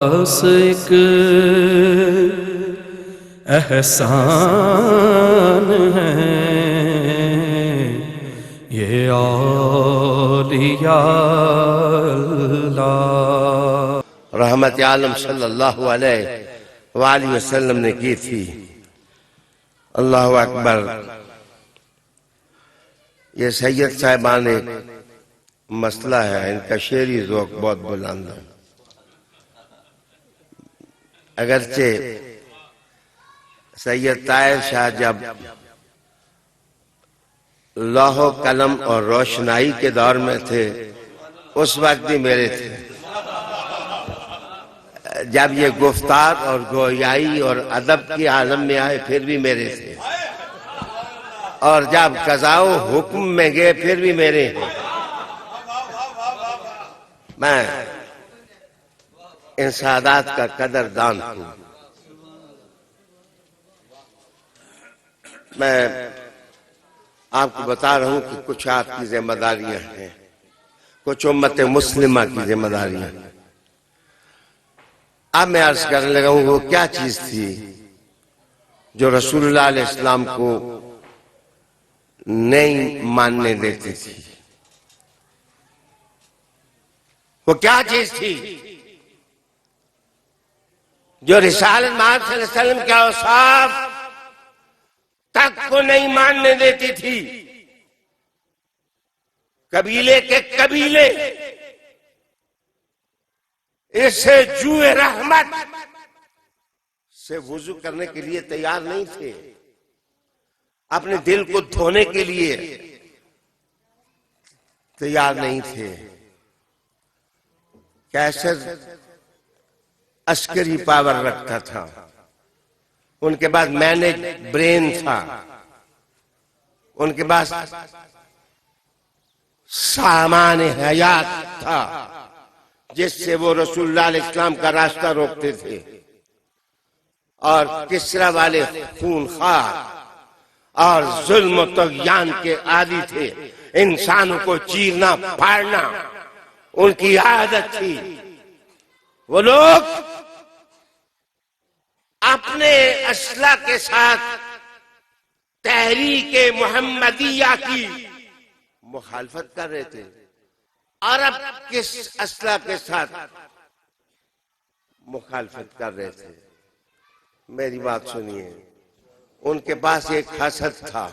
بس ایک احسان ہے یہ اولیاء اللہ رحمت عالم صلی اللہ علیہ وآلہ وسلم نے کی تھی۔ اللہ اکبر۔ یہ سید صاحبان ایک مسئلہ ہے، ان کا شعری ذوق بہت بلند ہے۔ اگرچہ سید طاہر شاہ جب لوح و قلم اور روشنائی کے دور میں تھے اس وقت بھی میرے تھے، جب یہ گفتار اور گویائی اور ادب کی عالم میں آئے پھر بھی میرے تھے، اور جب قضاء و حکم میں گئے پھر بھی میرے ہیں۔ میں ان سعادات کا قدردان ہوں۔ میں آپ کو بتا رہا ہوں کہ کچھ آپ کی ذمہ داریاں ہیں، کچھ امت مسلمہ کی ذمہ داریاں ہیں۔ اب میں عرض کرنے لگا ہوں وہ کیا چیز تھی جو رسول اللہ علیہ السلام کو نہیں ماننے دیتی تھی؟ وہ کیا چیز تھی جو رسالت محمد صلی اللہ علیہ وسلم کے اوصاف تک کو نہیں ماننے دیتی تھی؟ قبیلے کے قبیلے اس سے جوئے رحمت سے وضو کرنے کے لیے تیار نہیں تھے، اپنے دل کو دھونے کے لیے تیار نہیں تھے۔ کیسر عسکری پاور رکھتا تھا، ان کے بعد مینج برین تھا، ان کے بعد سامان حیات تھا جس سے وہ رسول اللہ علیہ السلام کا راستہ روکتے تھے، اور کسرا والے خون خوار اور ظلم و طغیان کے عادی تھے، انسانوں کو چیرنا پھاڑنا ان کی عادت تھی۔ وہ لوگ اپنے اسلحہ کے ساتھ تحریک محمدیہ کی مخالفت کر رہے تھے، عرب کس اسلحہ کے ساتھ مخالفت کر رہے تھے؟ میری بات سنیے، ان کے پاس ایک حسد تھا،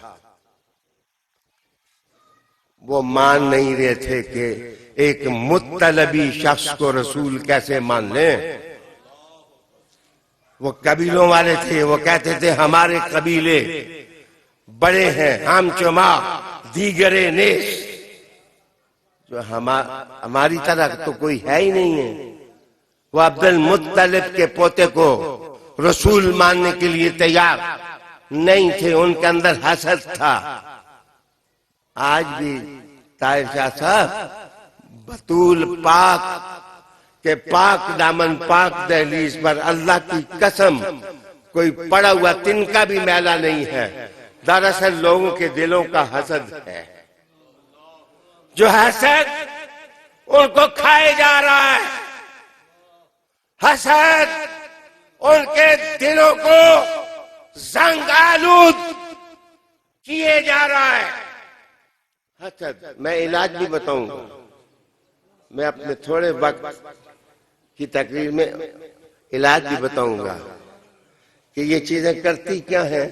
وہ مان نہیں رہے تھے کہ ایک مطلبی شخص کو رسول کیسے مان لیں۔ وہ قبیلوں والے تھے، وہ کہتے تھے ہمارے قبیلے بڑے ہیں، ہم چما دیگرے نیس، جو ہماری طرح تو کوئی ہے ہی نہیں ہے۔ وہ عبد المطلب کے پوتے کو رسول ماننے کے لیے تیار نہیں تھے، ان کے اندر حسد تھا۔ آج بھی طاہر شاہ صاحب بطول پاک کہ پاک دامن پاک دہلیز پر اللہ کی قسم کوئی پڑا ہوا تنکا بھی میلا نہیں ہے، دراصل لوگوں کے دلوں کا حسد ہے، جو حسد ان کو کھائے جا رہا ہے، حسد ان کے دلوں کو زنگ آلود کیے جا رہا ہے۔ حسد میں علاج بھی بتاؤں گا، میں اپنے تھوڑے وقت کی تقریر میں علاج بھی بتاؤں گا کہ یہ چیزیں کرتی کیا ہیں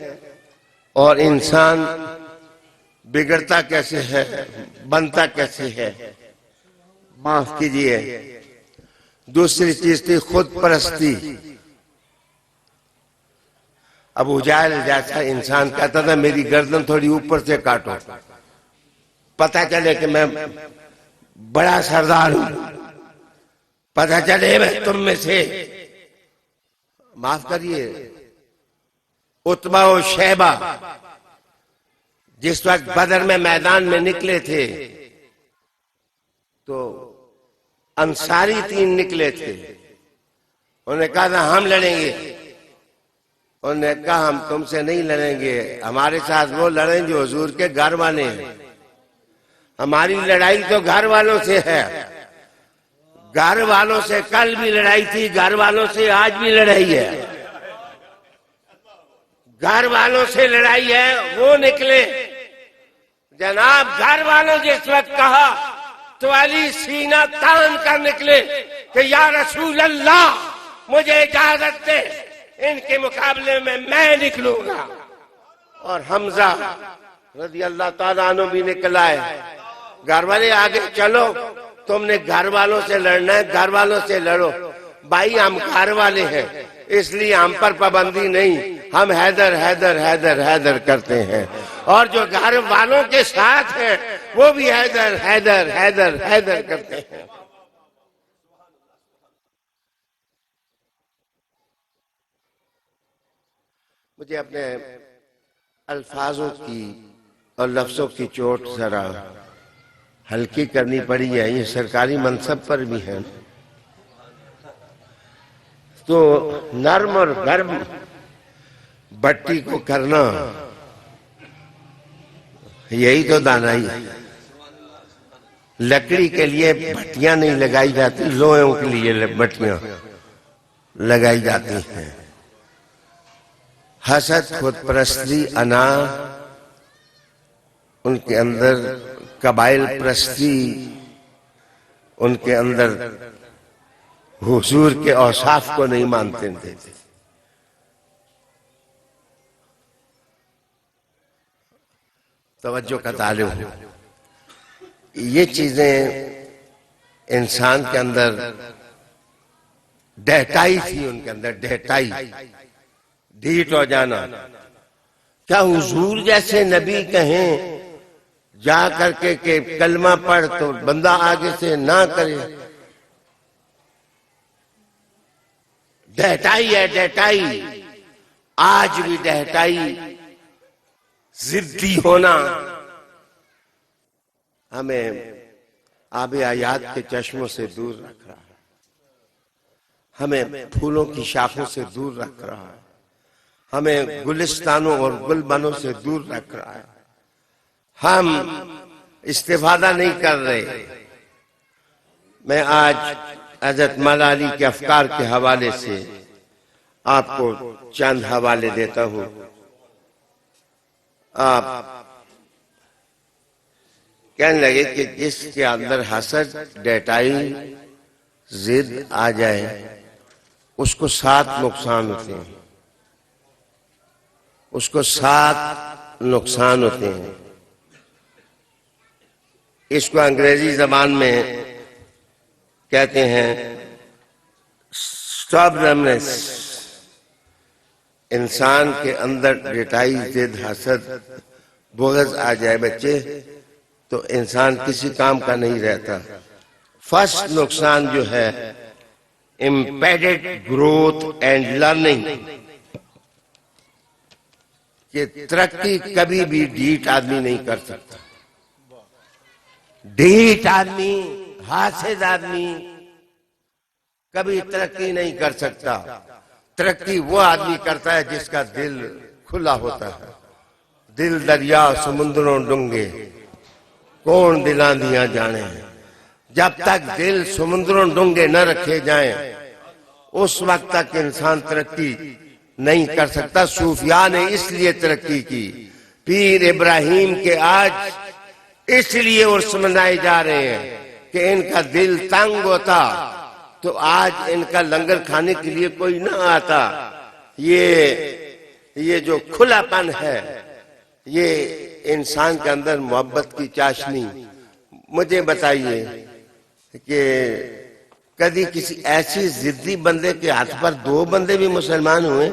اور انسان بگڑتا کیسے ہے، بنتا کیسے ہے۔ معاف کیجئے، دوسری چیز تھی خود پرستی۔ ابو جہل جیسا انسان کہتا تھا میری گردن تھوڑی اوپر سے کاٹو، پتہ چلے کہ میں بڑا سردار ہوں، پتہ چلے میں تم میں سے۔ معاف کریے، عتبہ و شیبہ جس وقت بدر میں میدان میں نکلے تھے تو انصاری 3 نکلے تھے، انہوں نے کہا تھا ہم لڑیں گے، انہوں نے کہا ہم تم سے نہیں لڑیں گے، ہمارے ساتھ وہ لڑیں جو حضور کے گھر والے ہیں، ہماری لڑائی تو گھر والوں سے ہے، گھر والوں سے کل بھی لڑائی تھی، گھر والوں سے آج بھی لڑائی ہے، گھر والوں سے لڑائی ہے وہ نکلے۔ جناب گھر والوں جس وقت کہا تو علی سینہ تان کر نکلے کہ یا رسول اللہ مجھے اجازت دے، ان کے مقابلے میں نکلوں گا۔ اور حمزہ رضی اللہ تعالیٰ عنہ بھی نکلا ہے۔ گھر والے آگے چلو، تم نے گھر والوں سے لڑنا ہے، گھر والوں سے لڑو۔ بھائی ہم گھر والے ہیں اس لیے ہم پر پابندی نہیں، ہم حیدر حیدر حیدر حیدر کرتے ہیں، اور جو گھر والوں کے ساتھ ہیں وہ بھی حیدر حیدر حیدر حیدر کرتے ہیں۔ مجھے اپنے الفاظوں کی اور لفظوں کی چوٹ ذرا ہلکی کرنی پڑی ہے، یہ سرکاری منصب پر بھی ہے، تو نرم اور گرم بٹی کو کرنا یہی تو دانائی ہے۔ لکڑی کے لیے بٹیاں نہیں لگائی جاتی، لوہوں کے لیے بٹیاں لگائی جاتی ہیں۔ حسد، خود پرستی، انا، ان کے اندر قبائل پرستی، ان کے اندر حضور کے اوصاف کو نہیں مانتے تھے۔ توجہ کا طالب، یہ چیزیں انسان کے اندر ڈھٹائی تھی، ان کے اندر ڈھٹائی، ڈھیٹ ہو جانا۔ کیا حضور جیسے نبی کہیں جا کر کے کہ کلمہ پڑھ تو بندہ آگے سے نہ کرے؟ ڈھٹائی ہے، ڈھٹائی، آج بھی ڈھٹائی، ضدی ہونا ہمیں آب حیات کے چشموں سے دور رکھ رہا ہے، ہمیں پھولوں کی شاخوں سے دور رکھ رہا ہے، ہمیں گلستانوں اور گلبنوں سے دور رکھ رہا ہے۔ ہم استفادہ نہیں کر رہے۔ میں آج حضرت مولا علی کے افکار کے حوالے سے آپ کو چند حوالے دیتا ہوں۔ آپ کہنے لگے کہ جس کے اندر حسد، ڈھٹائی، ضد آ جائے اس کو 7 نقصان ہوتے ہیں، اس کو 7 نقصان ہوتے ہیں۔ اس کو انگریزی زبان میں کہتے ہیں سٹابرمنس۔ انسان کے اندر ڈھٹائی، ضد، حسد، بغض آ جائے بچے تو انسان کسی کام کا نہیں رہتا۔ فرسٹ نقصان جو ہے امپیڈڈ گروتھ اینڈ لرننگ، کہ ترقی کبھی بھی ڈھیٹ آدمی نہیں کر سکتا۔ ڈھیٹ آدمی، حاسد آدمی کبھی ترقی نہیں کر سکتا۔ ترقی وہ آدمی کرتا ہے جس کا دل کھلا ہوتا ہے۔ دل دریا سمندروں ڈونگے کون دلاندیاں جانے ہیں۔ جب تک دل سمندروں ڈونگے نہ رکھے جائیں اس وقت تک انسان ترقی نہیں کر سکتا۔ صوفیاء نے اس لیے ترقی کی۔ پیر ابراہیم کے آج اس لیے عرس منائے جا رہے ہیں کہ ان کا دل تنگ ہوتا تو آج ان کا لنگر کھانے کے لیے کوئی نہ آتا۔ یہ جو کھلا پن ہے، یہ انسان کے اندر محبت کی چاشنی۔ مجھے بتائیے کہ کبھی کسی ایسی ضدی بندے کے ہاتھ پر 2 بندے بھی مسلمان ہوئے؟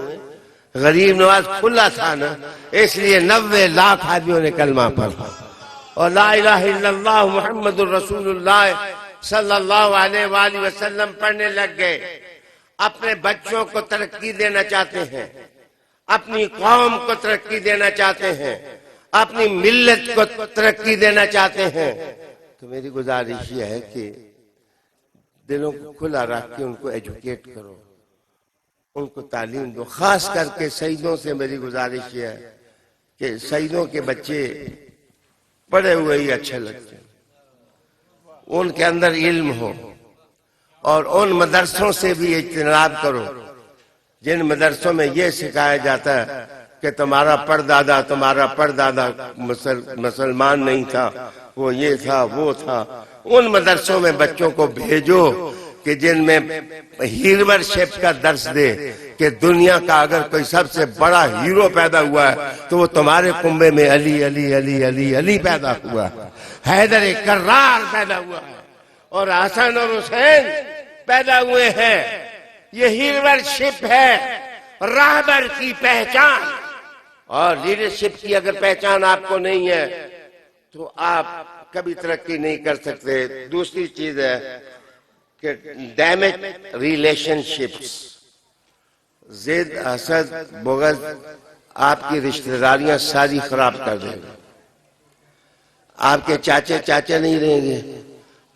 غریب نواز کھلا تھا نا، اس لیے 90 لاکھ آدمیوں نے کلمہ پڑھا اور لا الہ الا اللہ محمد الرسول اللہ صلی اللہ علیہ وآلہ وسلم پڑھنے لگ گئے۔ اپنے بچوں کو ترقی دینا چاہتے ہیں، اپنی قوم کو ترقی دینا چاہتے ہیں، اپنی ملت کو ترقی دینا چاہتے ہیں۔ تو میری گزارش یہ ہے کہ دلوں کو کھلا رکھ کے ان کو ایجوکیٹ کرو، ان کو تعلیم دو۔ خاص کر کے سعیدوں سے میری گزارش یہ ہے کہ سعیدوں کے بچے پڑھے ہوئے ہی اچھے لگتے ہیں، ان کے اندر علم ہو، اور ان مدرسوں سے بھی اجتناب کرو جن مدرسوں میں یہ سکھایا جاتا ہے کہ تمہارا پردادا مسلمان نہیں تھا، وہ یہ تھا وہ تھا۔ ان مدرسوں میں بچوں کو بھیجو کہ جن میں ہیروشپ کا درس دے کہ دنیا کا اگر کوئی سب سے بڑا ہیرو پیدا ہوا ہے تو وہ تمہارے کنبے میں علی علی علی علی علی پیدا ہوا ہے، حیدر کرار پیدا ہوا ہے، اور حسن اور حسین پیدا ہوئے ہیں۔ یہ ہیروشپ ہے، راہبر کی پہچان۔ اور لیڈرشپ کی اگر پہچان آپ کو نہیں ہے تو آپ کبھی ترقی نہیں کر سکتے۔ دوسری چیز ہے کہ ڈیمیج ریلیشن شپس، ضد، حسد، بغض آپ کی رشتہ داریاں ساری خراب کر دے گا۔ آپ کے چاچے نہیں رہیں گے،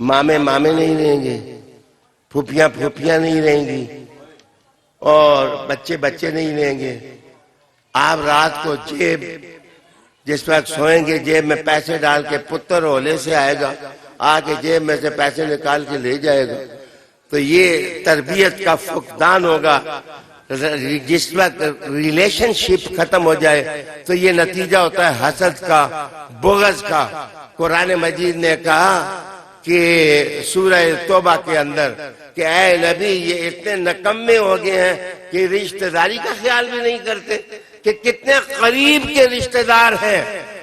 مامے نہیں رہیں گے، پھوپھیاں نہیں رہیں گی، اور بچے نہیں رہیں گے۔ آپ رات کو جس وقت سوئیں گے جیب میں پیسے ڈال کے پتر اولے سے آئے گا، آ کے جیب میں سے پیسے نکال کے لے جائے گا۔ تو یہ تربیت کا فقدان ہوگا۔ جس وقت ریلیشن شپ ختم ہو جائے تو یہ نتیجہ ہوتا ہے حسد کا، بغض کا۔ قرآن مجید نے کہا کہ سورہ توبہ کے اندر کہ اے نبی یہ اتنے نکمے ہو گئے ہیں کہ رشتہ داری کا خیال بھی نہیں کرتے، کہ کتنے قریب کے رشتہ دار ہیں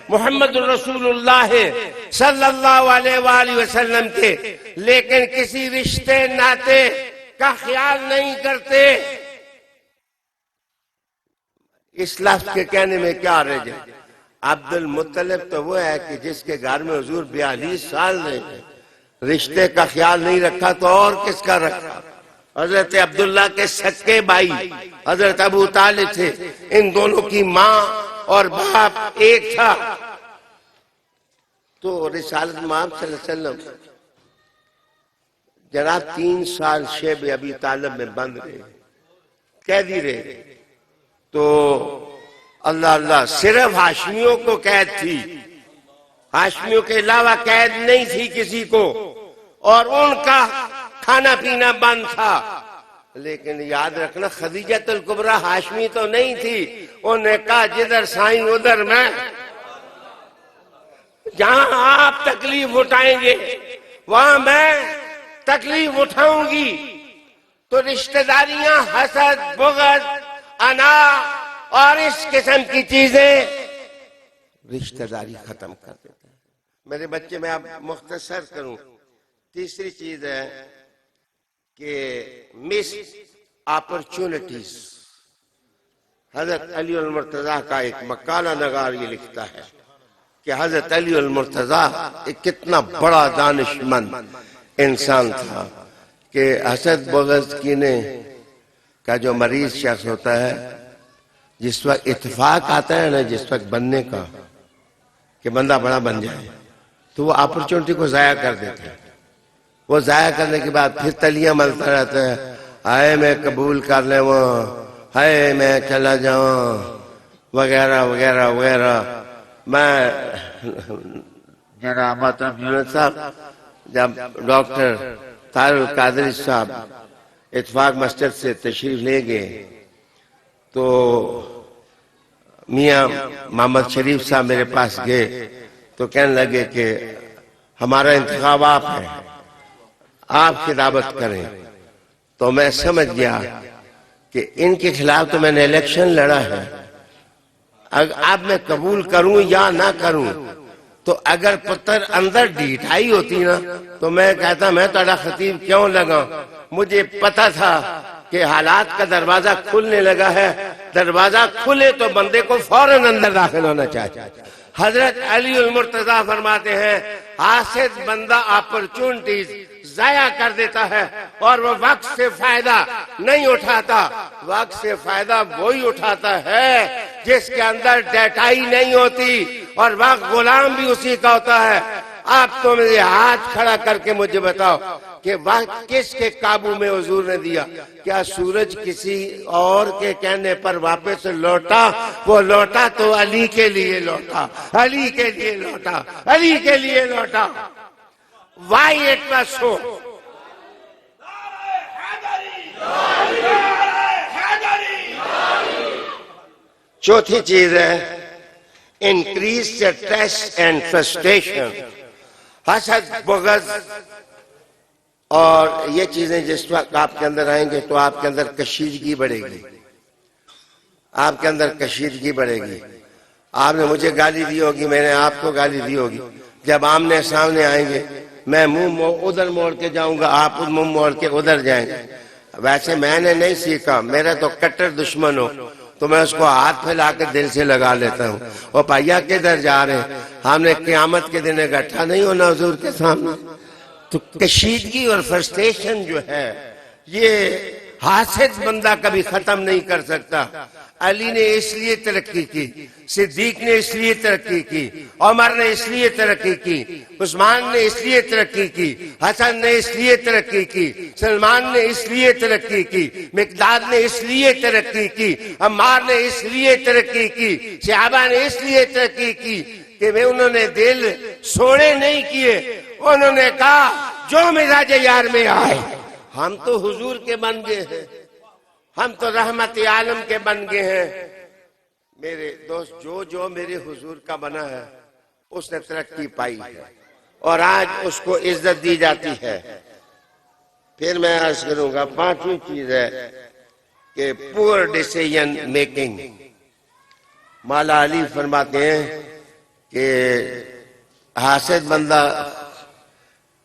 محمد رسول اللہ صلی اللہ علیہ وآلہ وسلم کے، لیکن کسی رشتے ناتے کا خیال نہیں کرتے۔ اس لفظ کے کہنے میں کیا رہ جائے؟ عبد المطلب تو وہ ہے کہ جس کے گھر میں حضور 42 سال رہے ہیں، رشتے کا خیال نہیں رکھا تو اور کس کا رکھا؟ حضرت عبداللہ کے سکے بھائی حضرت ابو طالب تھے، ان دونوں کی ماں اور باپ ایک تھا۔ تو رسالت مآب صلی اللہ علیہ وسلم جناب 3 سال شیب ابی طالب میں بند رہے، قیدی رہے۔ تو اللہ صرف ہاشمیوں کو قید تھی، ہاشمیوں کے علاوہ قید نہیں تھی کسی کو، اور ان کا کھانا پینا بند تھا۔ لیکن یاد رکھنا خدیجۃ الکبریٰ ہاشمی تو نہیں تھی، انہوں نے کہا جدھر سائیں ادھر میں، جہاں آپ تکلیف اٹھائیں گے وہاں میں تکلیف اٹھاؤں گی۔ تو رشتہ داریاں، حسد، بغض، انا اور اس قسم کی چیزیں رشتہ داری ختم کر دیتے ہیں۔ میرے بچے میں اب مختصر کروں۔ تیسری چیز ہے کہ مس اپرچونٹیز۔ حضرت علی المرتضیٰ کا ایک مقالہ نگار یہ لکھتا ہے کہ حضرت علی المرتضیٰ ایک کتنا بڑا دانشمند انسان تھا کہ حسد، بغض، کینے کا جو مریض شخص ہوتا ہے، جس وقت اتفاق آتا ہے نا، جس وقت بننے کا کہ بندہ بڑا بن جائے، تو وہ اپرچونٹی کو ضائع کر دیتا ہے۔ وہ ضائع کرنے کے بعد پھر تلیاں ملتا رہتا ہے، ہائے میں قبول کر لیں، وہ ہائے میں چلا جاؤں، وغیرہ وغیرہ وغیرہ۔ میں جناب محترم یونس صاحب، جب ڈاکٹر طاہر القادری صاحب اتفاق مسجد سے تشریف لے گئے تو میاں محمد شریف صاحب میرے پاس گئے تو کہنے لگے کہ ہمارا انتخاب آپ ہے، آپ کی دعوت کریں۔ تو میں سمجھ گیا کہ ان کے خلاف تو میں نے الیکشن لڑا ہے، اب میں قبول کروں یا نہ کروں۔ تو اگر پتر اندر ڈھیٹائی ہوتی نا تو میں کہتا میں تھوڑا خطیب کیوں لگا، مجھے پتا تھا کہ حالات کا دروازہ کھلنے لگا ہے، دروازہ کھلے تو بندے کو فوراً اندر داخل ہونا چاہیے۔ حضرت علی المرتضیٰ فرماتے ہیں حاسد بندہ اپرچونٹیز ضائع کر دیتا ہے اور وہ وقت سے فائدہ نہیں اٹھاتا۔ وقت سے فائدہ وہی اٹھاتا ہے جس کے اندر ڈیٹائی نہیں ہوتی، اور وقت غلام بھی اسی کا ہوتا ہے۔ آپ تو مجھے ہاتھ کھڑا کر کے مجھے بتاؤ کہ وقت کس کے قابو میں حضور نے دیا؟ کیا سورج کسی اور کے کہنے پر واپس لوٹا؟ وہ لوٹا تو علی کے لیے لوٹا، علی کے لیے لوٹا، علی کے لیے لوٹا۔ Why it was so? چوتھی چیز ہے انکریز اسٹریس اینڈ فرسٹریشن، حسد، بغض، اور یہ چیزیں جس وقت آپ کے اندر آئیں گے تو آپ کے اندر کشیدگی بڑھے گی، آپ کے اندر کشیدگی بڑھے گی۔ آپ نے مجھے گالی دی ہوگی، میں نے آپ کو گالی دی ہوگی، جب آمنے سامنے آئیں گے میں منہ ادھر موڑ کے جاؤں گا، آپ منہ موڑ کے ادھر جائیں گے۔ ویسے میں نے نہیں سیکھا، میرا تو کٹر دشمن ہو تو میں اس کو ہاتھ پھیلا کے دل سے لگا لیتا ہوں، وہ پائیا کدھر جا رہے ہیں، ہم نے قیامت کے دن اکٹھا نہیں ہونا حضور کے سامنے۔ تو کشیدگی اور فرسٹریشن جو ہے یہ حاسد بندہ کبھی ختم نہیں کر سکتا۔ علی نے اس لیے ترقی کی، صدیق نے اس لیے ترقی کی، عمر نے اس لیے ترقی کی، عثمان نے اس لیے ترقی کی، حسن نے اس لیے ترقی کی، سلمان نے اس لیے ترقی کی، مقداد نے اس لیے ترقی کی، عمار نے اس لیے ترقی کی، صحابہ نے اس لیے ترقی کی کہ انہوں نے دل سوڑے نہیں کیے، انہوں نے کہا جو مزاج یار میں آئے۔ ہم تو حضور کے بن گئے ہیں، ہم تو رحمت عالم کے بن گئے ہیں۔ میرے دوست، جو میرے حضور کا بنا ہے اس نے ترقی پائی ہے اور آج اس کو عزت دی جاتی ہے۔ پھر میں عرض کروں گا پانچویں چیز ہے کہ پور ڈیسیژن میکنگ۔ مولا علی فرماتے ہیں کہ حاسد بندہ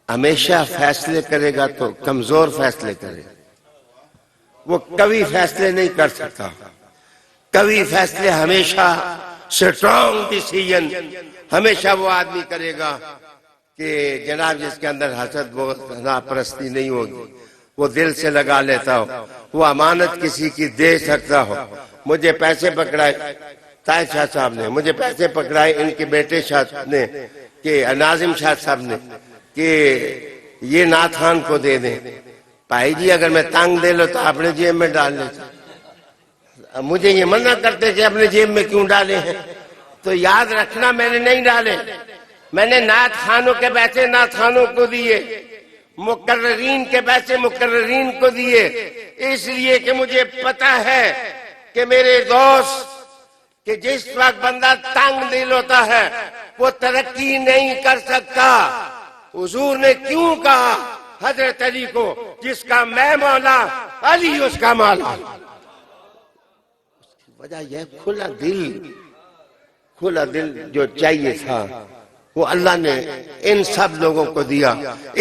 ہمیشہ فیصلے کرے گا تو کمزور فیصلے کرے گا، وہ کبھی فیصلے نہیں کر سکتا، کبھی فیصلے ہمیشہ سٹرونگ ڈیسیژن ہمیشہ وہ آدمی کرے گا کہ جناب جس کے اندر حسد پرستی نہیں ہوگی، وہ دل سے لگا لیتا ہو، وہ امانت کسی کی دے سکتا ہو۔ مجھے پیسے پکڑائے طاہر شاہ صاحب نے، مجھے پیسے پکڑائے ان کے بیٹے شاہ نے کہ ناظم شاہ صاحب نے کہ یہ نعت خان کو دے دیں۔ بھائی جی اگر میں تانگ دے لو تو اپنے جیب میں ڈال لیتے، مجھے یہ منع کرتے کہ اپنے جیب میں کیوں ڈالے ہیں؟ تو یاد رکھنا میں نے نہیں ڈالے، میں نے نعت خانوں کے پیسے نعت خانوں کو دیے، مقررین کے پیسے مقررین کو دیے، اس لیے کہ مجھے پتا ہے کہ میرے دوست کہ جس وقت بندہ تنگ دل ہوتا ہے وہ ترقی نہیں کر سکتا۔ حضور نے کیوں کہا حضرت علی کو جس کا میں مولا علی اس کا مولا؟ وجہ یہ کھلا دل جو چاہیے تھا وہ اللہ نے ان سب لوگوں کو دیا۔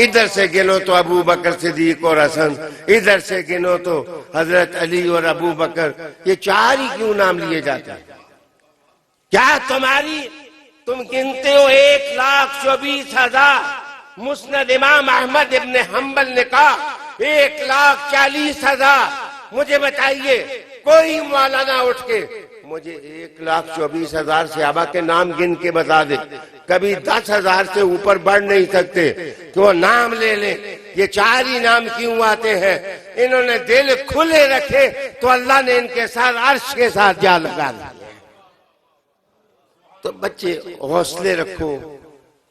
ادھر سے گنو تو ابو بکر صدیق اور حسن، ادھر سے گنو تو حضرت علی اور ابو بکر، یہ چار ہی کیوں نام لیے جاتے ہیں؟ کیا تم گنتے ہو 1,24,000؟ مسند امام احمد ابن حنبل نے کہا 1,40,000۔ مجھے بتائیے کوئی مولانا اٹھ کے مجھے 1,24,000 صحابہ کے نام گن کے بتا دے، کبھی 10,000 سے اوپر بڑھ نہیں سکتے کہ وہ نام لے لیں۔ یہ چار ہی نام کیوں آتے ہیں؟ انہوں نے دل کھلے رکھے تو اللہ نے ان کے ساتھ عرش کے ساتھ جا لگا دیا۔ تو بچے حوصلے رکھو،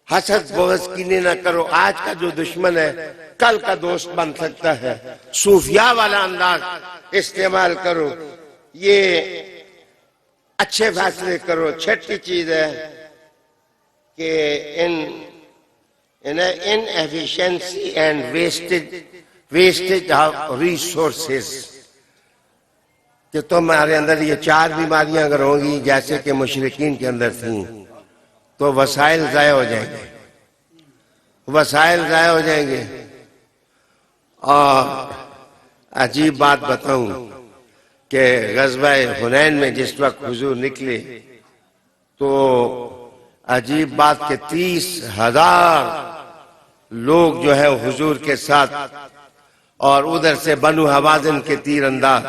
حسد بغض کینے نہ کرو۔ آج کا جو دشمن ہے کل کا دوست بن سکتا ہے۔ صوفیاء والا انداز استعمال کرو، یہ اچھے فیصلے کرو۔ چھٹی چیز ہے کہ inefficiency and wastage of resources، کہ تمہارے اندر یہ چار بیماریاں اگر ہوں گی جیسے کہ مشرکین کے اندر تھیں تو وسائل ضائع ہو جائیں گے، وسائل ضائع ہو جائیں گے۔ اور عجیب بات بتاؤں کہ غزوہ حنین میں جس وقت حضور نکلے تو عجیب بات کہ 30,000 لوگ جو ہے حضور کے ساتھ، اور ادھر سے بنو حوازن کے تیر انداز،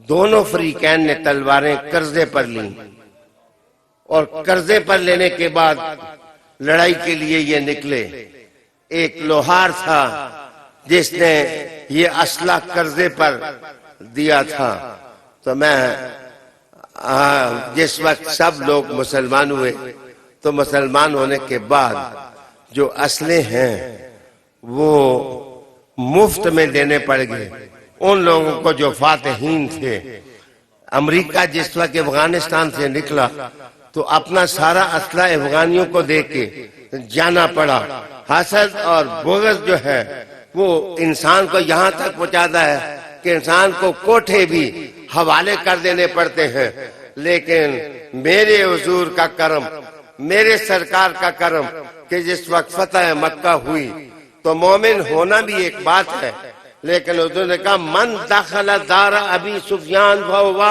دونوں فریقین نے تلواریں قرضے پر لیں، اور قرضے پر لینے کے بعد لڑائی کے لیے یہ نکلے۔ ایک لوہار تھا جس نے یہ اسلحہ قرضے پر دیا تھا۔ تو میں جس وقت سب لوگ مسلمان ہوئے تو مسلمان ہونے کے بعد جو اسلحے ہیں وہ مفت میں دینے پڑ گئے ان لوگوں کو جو فاتحین تھے۔ امریکہ جس وقت افغانستان سے نکلا تو اپنا سارا اسلحہ افغانیوں کو دے کے جانا پڑا. حسد اور بغض جو ہے وہ انسان کو یہاں تک پہنچاتا ہے کہ انسان کو کوٹھے بھی حوالے کر دینے پڑتے ہیں. لیکن میرے حضور کا کرم، میرے سرکار کا کرم کہ جس وقت فتح مکہ ہوئی تو مومن ہونا بھی ایک بات ہے، لیکن حضور نے کہا من دخل دار ابی سفیان فہو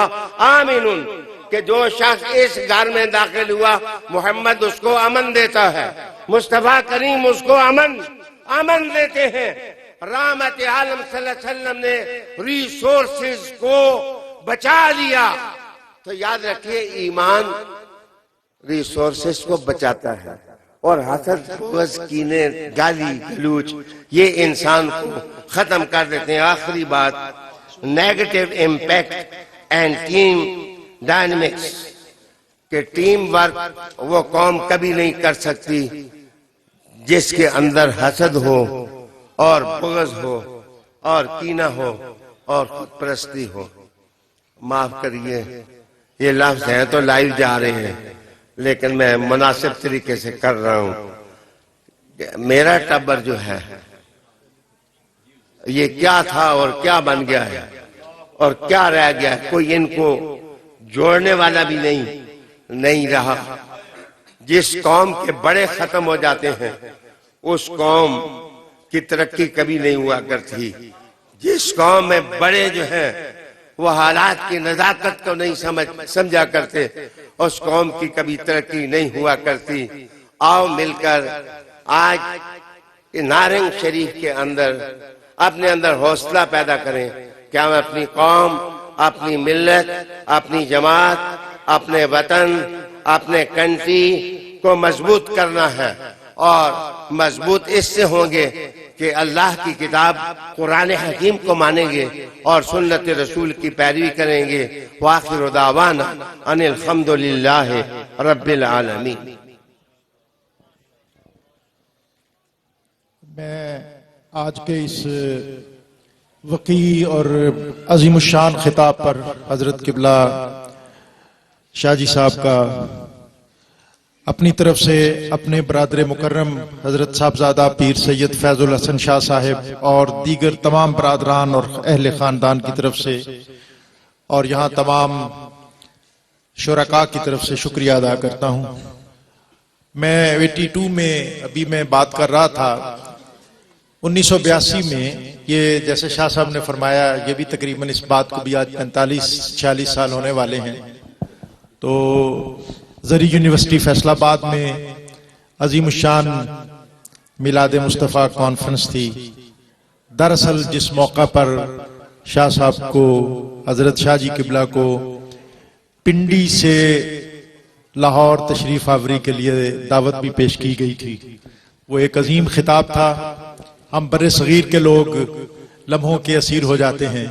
آمن، کہ جو شخص اس گھر میں داخل ہوا محمد اس کو امن دیتا ہے، مصطفیٰ کریم اس کو امن دیتے ہیں. رحمت عالم صلی اللہ علیہ وسلم نے ریسورسز کو بچا لیا. تو یاد رکھیے ایمان ریسورسز کو بچاتا ہے، اور حسد بغض کینے گالی گلوچ یہ انسان کو ختم کر دیتے ہیں. آخری بات، negative impact and team dynamics, کہ ٹیم ورک وہ قوم کبھی نہیں کر سکتی جس کے اندر حسد ہو اور بغض ہو اور کینہ ہو اور خود پرستی ہو. معاف کریے یہ لفظ ہیں تو لائیو جا رہے ہیں، لیکن میں مناسب طریقے سے کر رہا ہوں. میرا ٹبر جو ہے یہ کیا تھا اور کیا بن گیا ہے اور کیا رہ گیا ہے، کوئی ان کو جوڑنے والا بھی نہیں رہا. جس قوم کے بڑے ختم ہو جاتے ہیں اس قوم کی ترقی کبھی نہیں ہوا کرتی. جس قوم میں بڑے جو ہیں وہ حالات کی نزاکت کو نہیں سمجھا کرتے، اس قوم کی کبھی ترقی نہیں ہوا کرتی. آؤ مل کر آج نارنگ شریف کے اندر اپنے اندر حوصلہ پیدا کریں کہ ہم اپنی قوم، اپنی ملت، اپنی جماعت، اپنے وطن، اپنے کنٹری کو مضبوط کرنا ہے. اور مضبوط اس سے ہوں گے کہ اللہ کی کتاب قرآن حکیم کو مانیں گے اور سنت رسول کی پیروی کریں گے. وآخر دعوانا ان الحمد للہ رب العالمین. میں آج کے اس وقیع اور عظیم الشان خطاب پر حضرت قبلہ شاہ جی صاحب کا اپنی طرف سے اپنے برادر مکرم حضرت صاحبزادہ پیر سید فیض الحسن شاہ صاحب اور دیگر تمام برادران اور اہل خاندان کی طرف سے اور یہاں تمام شرکاء کی طرف سے شکریہ ادا کرتا ہوں. میں 82 میں ابھی میں بات کر رہا تھا. 1982 میں یہ جیسے شاہ صاحب نے فرمایا یہ بھی تقریباً اس بات کو بھی آج 45-46 سال ہونے والے ہیں. تو زرعی یونیورسٹی فیصل آباد میں عظیم الشان میلاد مصطفیٰ کانفرنس تھی. دراصل جس موقع پر شاہ صاحب کو حضرت شاہ جی قبلہ کو پنڈی سے لاہور تشریف آوری کے لیے دعوت بھی پیش کی گئی تھی. وہ ایک عظیم خطاب تھا. ہم بر صغیر کے لوگ لمحوں کے اسیر ہو جاتے ہیں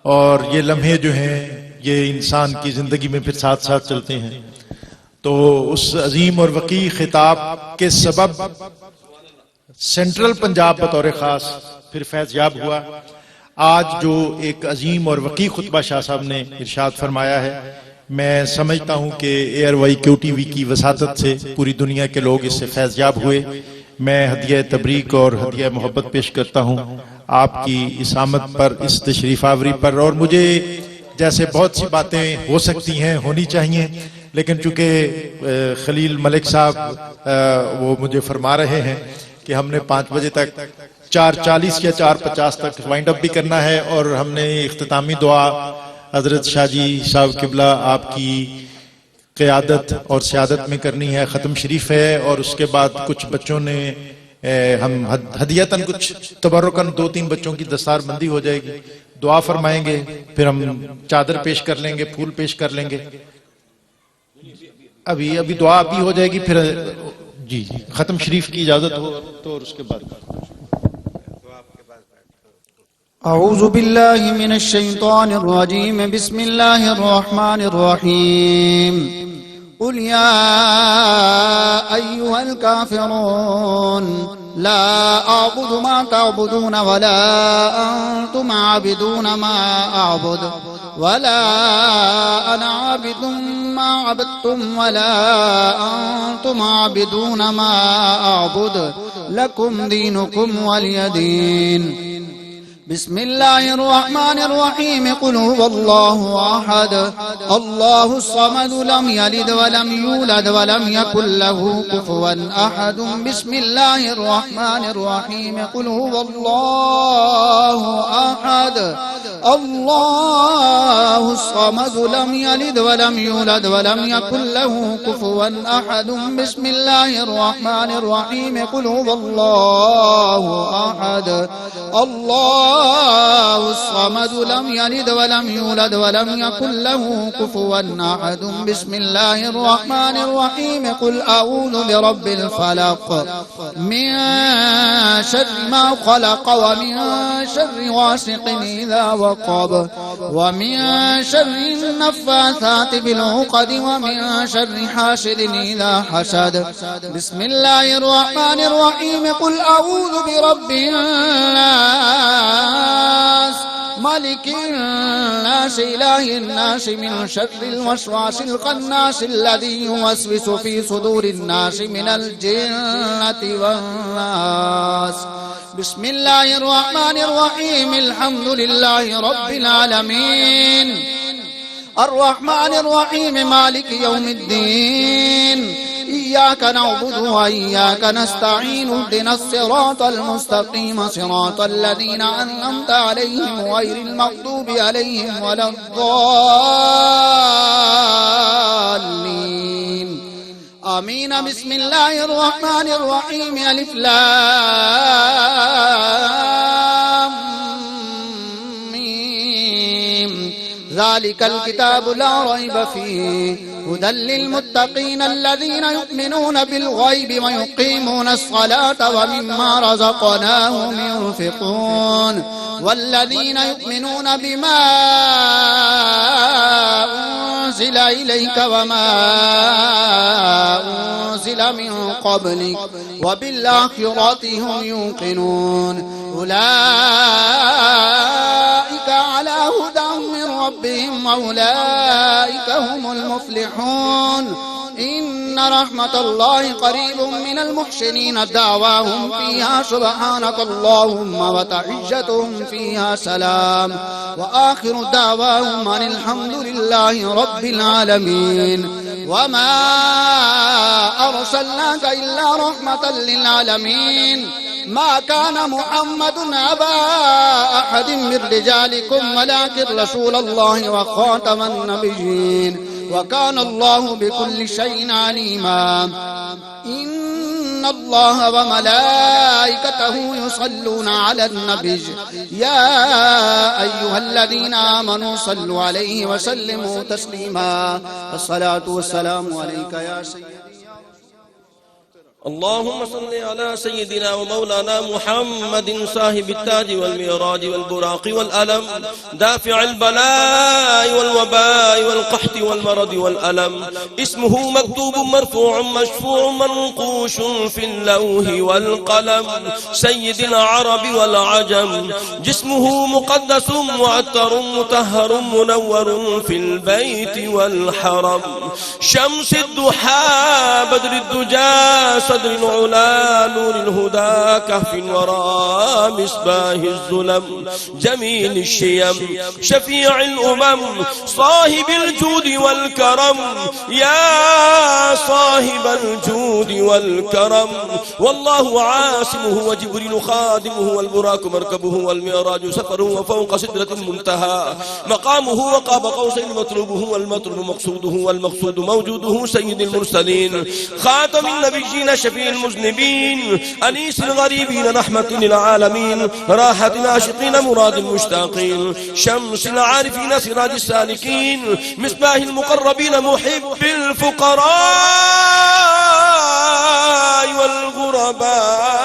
اور یہ لمحے جو ہیں یہ انسان کی زندگی میں پھر ساتھ ساتھ چلتے ہیں. تو اس عظیم اور وقیع خطاب کے سبب سینٹرل پنجاب بطور خاص پھر فیض یاب ہوا. آج جو ایک عظیم اور وقیع خطبہ شاہ صاحب نے ارشاد فرمایا ہے، میں سمجھتا ہوں کہ ایئر وائی کیو ٹی وی کی وساطت سے پوری دنیا کے لوگ اس سے فیض یاب ہوئے. میں ہدیہ تبریک اور ہدیہ محبت پیش کرتا ہوں آپ کی اس آمد پر، اس تشریف آوری پر. اور مجھے جیسے بہت سی باتیں ہو سکتی ہیں، ہونی چاہیے، لیکن چونکہ خلیل ملک صاحب وہ مجھے فرما رہے ہیں کہ ہم نے 5 بجے تک 4:40 یا 4:50 تک وائنڈ اپ بھی کرنا ہے، اور ہم نے اختتامی دعا حضرت شاہ جی صاحب قبلہ آپ کی قیادت اور سیادت میں کرنی ہے. ختم شریف ہے اور اس کے بعد کچھ بچوں نے ہم ہدیتاً کچھ تبرکاً 2-3 بچوں کی دستار بندی ہو جائے گی. دعا فرمائیں گے، پھر ہم چادر پیش کر لیں گے، پھول پیش کر لیں گے. ابھی دعا ابھی ہو جائے گی، پھر جی ختم شریف کی اجازت ہو تو، اور اس کے بعد اعوذ باللہ من الشیطان الرجیم. بسم اللہ الرحمن الرحیم. قل یا ایہا الکافرون لا أعبد ما تعبدون ولا أنتم عابدون ما أعبد ولا أنا عابد ما عبدتم ولا أنتم عابدون ما أعبد لكم دينكم ولي دين. بسم الله الرحمن الرحيم. قل هو الله أحد الله الصمد لم يلد ولم يولد ولم يكن له كفوا أحد. بسم الله الرحمن الرحيم. قل هو الله أحد الله الصمد لم يلد ولم يولد ولم يكن له كفوا أحد. بسم الله الرحمن الرحيم. قل هو الله أحد الله الصمد لم يلد ولم يولد ولم يكن له كفوا أحد. بسم الله الرحمن الرحيم. قل أعوذ برب الفلق من شر ما خلق ومن شر غاسق إذا وقب ومن شر النفاثات بالعقد ومن شر حاسد إذا حسد. بسم الله الرحمن الرحيم. قل أعوذ برب الناس ملك الناس إله الناس من شر الوسواس الخناس الذي يوسوس في صدور الناس من الجنة والناس. بسم الله الرحمن الرحيم. الحمد لله رب العالمين الرحمن الرحيم مالك يوم الدين إياك نعبد وإياك نستعين اهدنا الصراط المستقيم صراط الذين أنعمت عليهم غير المغضوب عليهم ولا الضالين آمين. بسم الله الرحمن الرحيم. ألف لام ميم ذلك الكتاب لا ريب فيه هدى للمتقين الذين يؤمنون بالغيب ويقيمون الصلاة ومما رزقناهم ينفقون والذين يؤمنون بما أنزل إليك وما أنزل من قبلك وبالآخرة هم يوقنون أولئك على هدى من ربهم وأولئك هم المفلحون. إن رحمة الله قريب من المحسنين دعواهم فيها سبحانك اللهم وتحيتهم فيها سلام وآخر دعواهم أن الحمد لله رب العالمين. وما أرسلناك إلا رحمة للعالمين. ما كان محمد أبا أحد من رجالكم ولكن رسول الله وخاتم النبيين وكان الله بكل شيء عليما. إن الله وملائكته يصلون على النبي يا أيها الذين آمنوا صلوا عليه وسلموا تسليما. الصلاة والسلام عليك يا سيدي. اللهم صل على سيدنا ومولانا محمد صاحب التاج والميراج والبراق والألم دافع البلاء والوباء والقحط والمرض والألم. اسمه مكتوب مرفوع مشفوع منقوش في اللوح والقلم. سيد العرب والعجم جسمه مقدس معطر مطهر منور في البيت والحرم. شمس الضحى بدر الدجى صدر العلا نور الهدى كهف وراء مصباح الظلم. جميل الشيم شفيع الأمم صاحب الجود والكرم يا صاحب الجود والكرم. والله عاصمه وجبريل خادمه والبراق مركبه والمعراج سفره وفوق سدرة المنتهى مقامه وقاب قوسين مطلوبه والمطلوب مقصوده والمقصود موجوده. سيد المرسلين خاتم النبيين شفيع المذنبين أنيس الغريبين رحمة للعالمين راحة العاشقين مراد المشتاقين. شمس العارفين سراج السالكين مصباح المقربين محب الفقراء والغرباء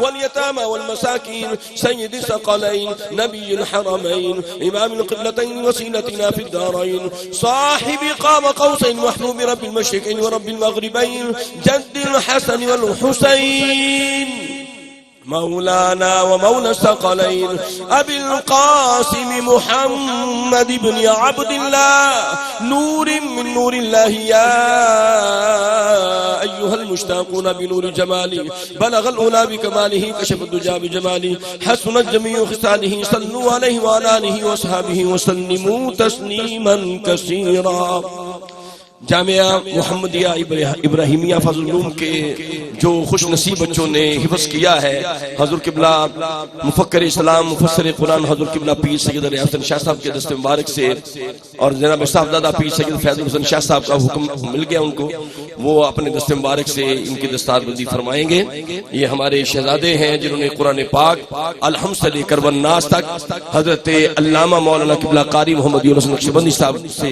واليتامى والمساكين سيد الثقلين نبي الحرمين إمام القبلتين وسيلتنا في الدارين صاحب قاب قوسين محبوب رب المشرقين ورب المغربين جد الحسن والحسين مولانا ومولى الثقلين أبي القاسم محمد بن عبد الله نور من نور الله يا أيها المشتاقون بنور جمالي بلغ الأولى بكماله كشف الدجى بجمالي حسنت جميع خصاله صلوا عليه وعلى آله وأصحابه وسلموا تسليما كثيرا جامعہ محمدیہ ابراہیمیہ فضل العلوم کے جو خوش نصیب بچوں نے حفظ کیا ہے، حضور قبلہ مفکر اسلام مفسر قرآن حضور قبلہ پیر سید علیہ حسن شاہ صاحب کے دست مبارک سے اور جناب صاحبزادہ پیر سید فیض الحسن شاہ صاحب کا حکم مل گیا ان کو، وہ اپنے دست مبارک سے ان کی دستار بندی فرمائیں گے۔ یہ ہمارے شہزادے ہیں جنہوں نے قرآن پاک الحمد سے لے کر والناس تک حضرت علامہ مولانا قبلہ قاری محمد یونس نقشبندی صاحب سے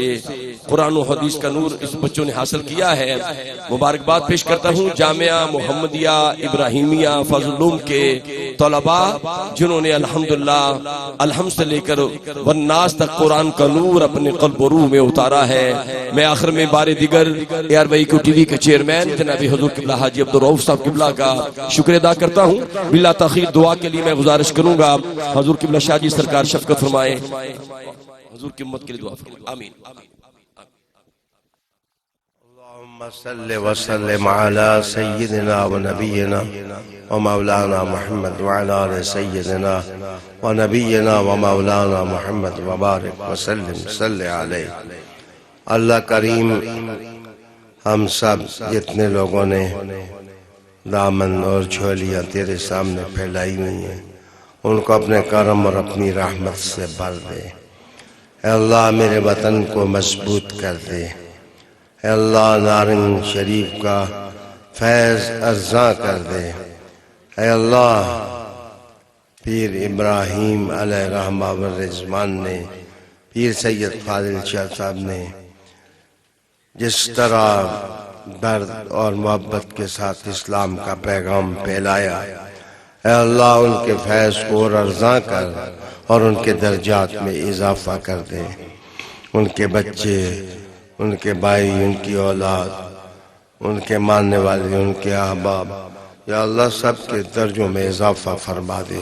قرآن و حدیث کا نور اس بچوں نے حاصل کیا ہے۔ مبارکباد پیش کرتا ہوں جامعہ محمدیہ ابراہیمیہ فضل العلوم کے طلباء جنہوں نے الحمدللہ الحمد سے لے کر والناس تک قرآن کا نور اپنے قلب و روح میں اتارا ہے۔ میں آخر میں بار دیگر ARY ٹی وی کے چیئرمین جناب حضور قبلہ حاجی عبدالرؤف صاحب قبلہ کا شکر ادا کرتا ہوں۔ بلا تاخیر دعا کے لیے میں گزارش کروں گا حضور قبلہ شاہ جی سرکار شفقت فرمائیں، حضور کی امت کے لیے دعا فرمائیں، آمین۔ صلی وسلم علی سیدنا و نبینا و مولانا محمد وعلی آل سیدنا و نبینا و مولانا محمد وبارک وسلم صلی علیہ۔ اللہ کریم ہم سب جتنے لوگوں نے دامن اور جھولیاں تیرے سامنے پھیلائی ہوئی ہیں ان کو اپنے کرم اور اپنی رحمت سے بھر دے۔ اے اللہ میرے وطن کو مضبوط کر دے۔ اے اللہ نارنگ شریف کا فیض ارزاں کر دے۔ اے اللہ پیر ابراہیم علیہ رحمہ والرضوان نے، پیر سید فاضل شاہ صاحب نے جس طرح درد اور محبت کے ساتھ اسلام کا پیغام پھیلایا، اے اللہ ان کے فیض کو اور ارزاں کر اور ان کے درجات میں اضافہ کر دے۔ ان کے بچے، ان کے بھائی، ان کی اولاد، ان کے ماننے والے، ان کے احباب، یا اللہ سب کے درجوں میں اضافہ فرما دے۔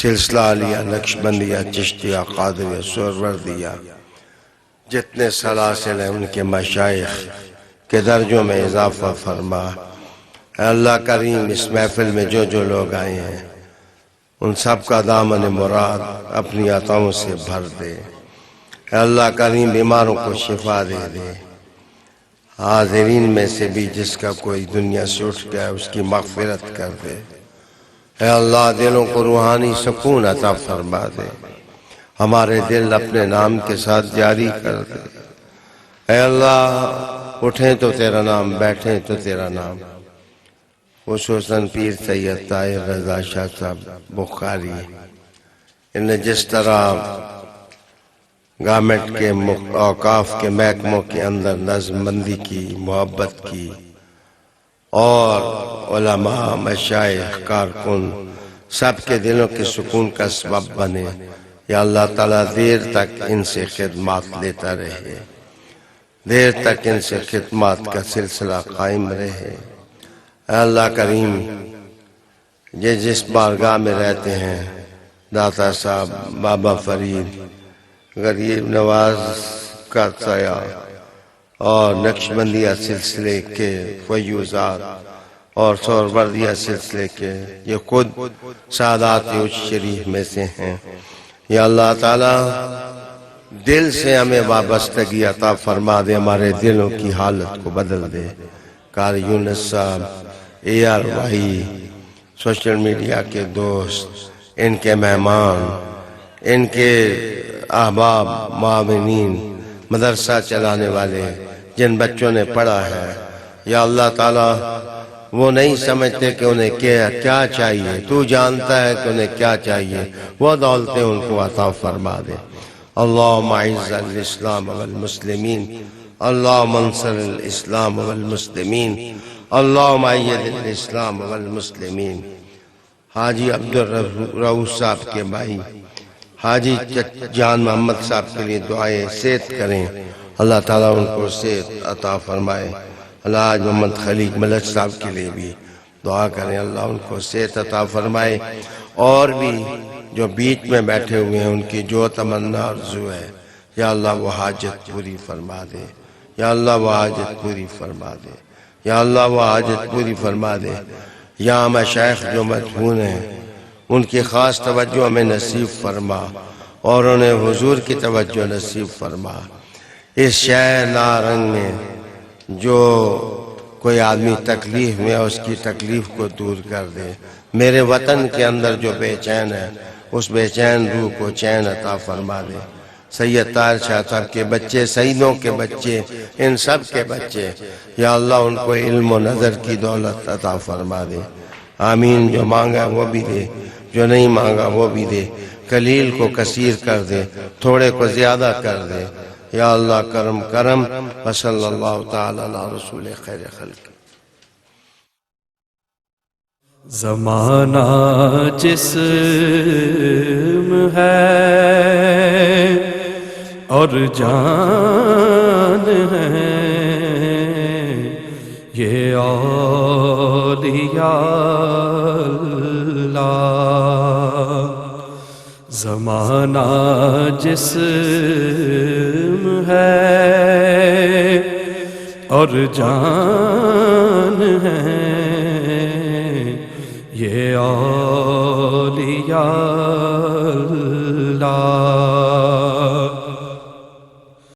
سلسلہ علیہ، نقشبندیہ، چشتیہ، قادریہ، سہروردیہ، جتنے سلاسل ہیں ان کے مشائخ کے درجوں میں اضافہ فرما۔ اے اللہ کریم اس محفل میں جو جو لوگ آئے ہیں ان سب کا دامن مراد اپنی عطاؤں سے بھر دے۔ اے اللہ کریم بیماروں کو شفا دے دے۔ حاضرین میں سے بھی جس کا کوئی دنیا سے اٹھ گیا اس کی مغفرت کر دے۔ اے اللہ دلوں کو روحانی سکون عطا فرما دے۔ ہمارے دل اپنے نام کے ساتھ جاری کر دے۔ اے اللہ اٹھیں تو تیرا نام، بیٹھیں تو تیرا نام۔ خصوصاً پیر سید طاہر رضا شاہ صاحب بخاری، انہوں نے جس طرح گورنمنٹ کے اوقاف کے محکموں کے اندر نظم بندی کی، محبت کی، اور علماء، مشائخ، کارکن سب کے دلوں کے سکون کا سبب بنے، یا اللہ تعالیٰ دیر تک ان سے خدمات لیتا رہے، دیر تک ان سے خدمات کا سلسلہ قائم رہے۔ اے اللہ کریم یہ جس بارگاہ میں رہتے ہیں، داتا صاحب، بابا فرید، غریب نواز کا سایہ اور نقشبندیہ سلسلے کے فیوزات اور سہروردیہ سلسلے کے یہ خود سادات شریف میں سے ہیں، یا اللہ تعالیٰ دل سے ہمیں وابستگی عطا فرما دے، ہمارے دلوں کی حالت کو بدل دے۔ قاری یونس صاحب، ARY، سوشل میڈیا کے دوست، ان کے مہمان، ان کے احباب، معاونین، مدرسہ چلانے والے جن بچوں نے پڑھا ہے، یا اللہ تعالیٰ وہ نہیں سمجھتے کہ انہیں کیا چاہیے، تو جانتا ہے کہ انہیں کیا چاہیے، وہ دولتیں ان کو عطا فرما دے۔ اللہم اعز الاسلام والمسلمین، اللہم انصر الاسلام والمسلمین، اللہم اید الاسلام والمسلمین۔ حاجی عبدالرؤوف صاحب کے بھائی حاجی جان محمد صاحب کے لیے دعائیں صحت کریں، اللہ تعالیٰ ان کو صحت عطا فرمائے۔ الحاج محمد خلیق ملک صاحب کے لیے بھی دعا کریں، اللہ ان کو صحت عطا فرمائے۔ اور بھی جو بیچ میں بیٹھے ہوئے ہیں ان کی جو تمنا آرزو ہے، یا اللہ وہ حاجت پوری فرما دے، یا اللہ وہ حاجت پوری فرما دے، یا اللہ وہ حاجت پوری فرما دے۔ یا مشائخ جو مدفون ہیں ان کی خاص توجہ ہمیں نصیب فرما اور انہیں حضور کی توجہ نصیب فرما۔ اس شہ لا رنگ میں جو کوئی آدمی تکلیف میں اس کی تکلیف کو دور کر دے۔ میرے وطن کے اندر جو بے چین ہے اس بے چین روح کو چین عطا فرما دے۔ سید طاہر شاہ صاحب کے بچے، سیدوں کے بچے، ان سب کے بچے، یا اللہ ان کو علم و نظر کی دولت عطا فرما دے۔ آمین۔ جو مانگا وہ بھی دے، جو نہیں مانگا وہ بھی دے۔ قلیل کو کثیر کر دے، تھوڑے کو زیادہ کر دے، یا اللہ کرم کرم۔ وصلی اللہ تعالی علی رسول خیر خلق۔ زمانہ جسم ہے اور جان ہے، یہ اولیاء اللہ۔ زمانہ جسم ہے اور جان ہے،